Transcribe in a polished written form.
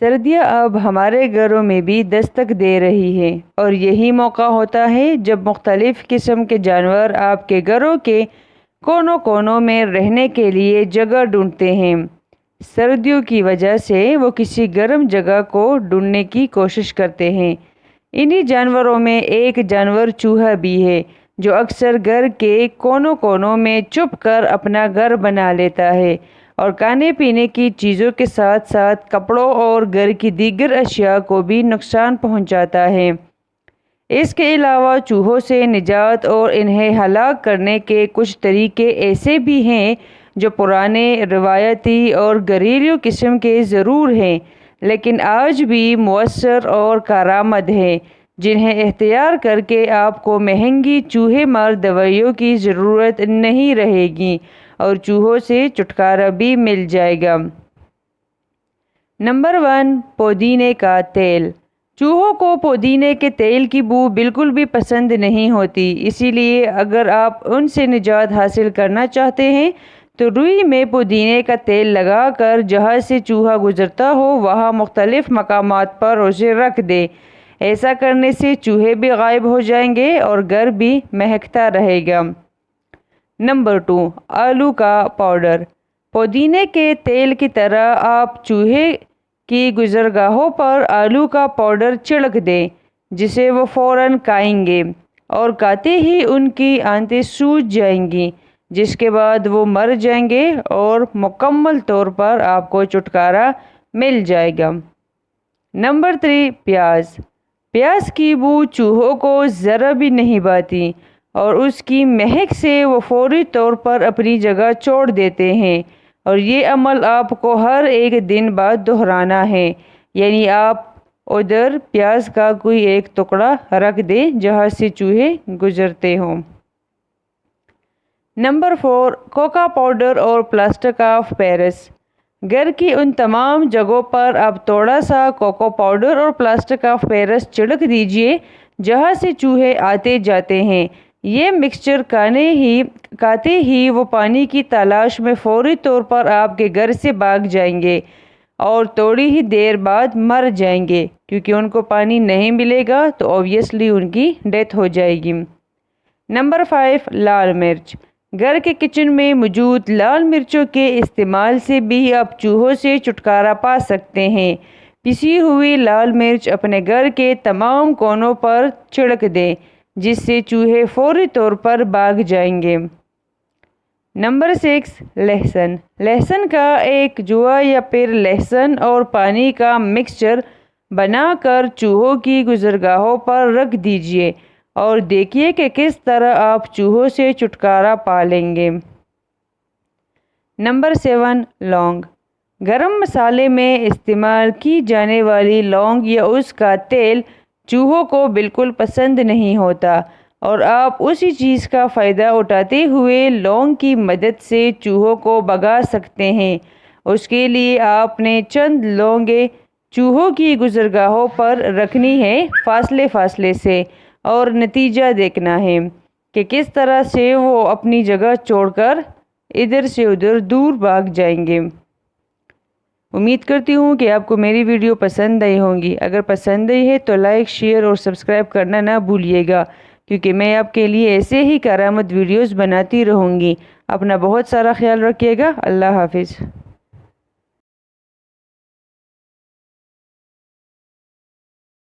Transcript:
سردیاں اب ہمارے گھروں میں بھی دستک دے رہی ہیں اور یہی موقع ہوتا ہے جب مختلف قسم کے جانور آپ کے گھروں کے کونوں کونوں میں رہنے کے لیے جگہ ڈھونڈتے ہیں۔ سردیوں کی وجہ سے وہ کسی گرم جگہ کو ڈھونڈنے کی کوشش کرتے ہیں۔ انہی جانوروں میں ایک جانور چوہا بھی ہے جو اکثر گھر کے کونوں کونوں میں چھپ کر اپنا گھر بنا لیتا ہے اور کھانے پینے کی چیزوں کے ساتھ ساتھ کپڑوں اور گھر کی دیگر اشیاء کو بھی نقصان پہنچاتا ہے۔ اس کے علاوہ چوہوں سے نجات اور انہیں ہلاک کرنے کے کچھ طریقے ایسے بھی ہیں جو پرانے، روایتی اور گھریلو قسم کے ضرور ہیں، لیکن آج بھی مؤثر اور کارآمد ہیں، جنہیں اختیار کر کے آپ کو مہنگی چوہے مار دوائیوں کی ضرورت نہیں رہے گی اور چوہوں سے چھٹکارا بھی مل جائے گا۔ نمبر 1، پودینے کا تیل۔ چوہوں کو پودینے کے تیل کی بو بالکل بھی پسند نہیں ہوتی، اسی لیے اگر آپ ان سے نجات حاصل کرنا چاہتے ہیں تو روئی میں پودینے کا تیل لگا کر جہاں سے چوہا گزرتا ہو وہاں مختلف مقامات پر اسے رکھ دیں۔ ایسا کرنے سے چوہے بھی غائب ہو جائیں گے اور گھر بھی مہکتا رہے گا۔ نمبر 2، آلو کا پاؤڈر۔ پودینے کے تیل کی طرح آپ چوہے کی گزرگاہوں پر آلو کا پاؤڈر چھڑک دیں، جسے وہ فوراً کھائیں گے اور کھاتے ہی ان کی آنتیں سوج جائیں گی، جس کے بعد وہ مر جائیں گے اور مکمل طور پر آپ کو چھٹکارا مل جائے گا۔ نمبر 3، پیاز۔ پیاز کی بو چوہوں کو ذرا بھی نہیں بھاتی اور اس کی مہک سے وہ فوری طور پر اپنی جگہ چھوڑ دیتے ہیں، اور یہ عمل آپ کو ہر ایک دن بعد دہرانا ہے، یعنی آپ ادھر پیاز کا کوئی ایک ٹکڑا رکھ دیں جہاں سے چوہے گزرتے ہوں۔ نمبر 4، کوکا پاؤڈر اور پلاسٹر آف پیرس۔ گھر کی ان تمام جگہوں پر آپ تھوڑا سا کوکو پاؤڈر اور پلاسٹر آف پیرس چھڑک دیجئے جہاں سے چوہے آتے جاتے ہیں۔ یہ مکسچر کھاتے ہی وہ پانی کی تلاش میں فوری طور پر آپ کے گھر سے بھاگ جائیں گے اور تھوڑی ہی دیر بعد مر جائیں گے، کیونکہ ان کو پانی نہیں ملے گا تو اوبویسلی ان کی ڈیتھ ہو جائے گی۔ نمبر 5، لال مرچ۔ گھر کے کچن میں موجود لال مرچوں کے استعمال سے بھی آپ چوہوں سے چھٹکارا پا سکتے ہیں۔ پسی ہوئی لال مرچ اپنے گھر کے تمام کونوں پر چھڑک دیں، جس سے چوہے فوری طور پر بھاگ جائیں گے۔ نمبر 6، لہسن۔ لہسن کا ایک جوا یا پھر لہسن اور پانی کا مکسچر بنا کر چوہوں کی گزرگاہوں پر رکھ دیجئے اور دیکھیے کہ کس طرح آپ چوہوں سے چھٹکارا پا لیں گے۔ نمبر 7، لونگ۔ گرم مسالے میں استعمال کی جانے والی لونگ یا اس کا تیل چوہوں کو بالکل پسند نہیں ہوتا، اور آپ اسی چیز کا فائدہ اٹھاتے ہوئے لونگ کی مدد سے چوہوں کو بھگا سکتے ہیں۔ اس کے لیے آپ نے چند لونگیں چوہوں کی گزرگاہوں پر رکھنی ہے فاصلے سے، اور نتیجہ دیکھنا ہے کہ کس طرح سے وہ اپنی جگہ چھوڑ کر ادھر سے ادھر دور بھاگ جائیں گے۔ امید کرتی ہوں کہ آپ کو میری ویڈیو پسند آئی ہوگی۔ اگر پسند آئی ہے تو لائک، شیئر اور سبسکرائب کرنا نہ بھولیے گا، کیونکہ میں آپ کے لیے ایسے ہی کارآمد ویڈیوز بناتی رہوں گی۔ اپنا بہت سارا خیال رکھیے گا۔ اللہ حافظ۔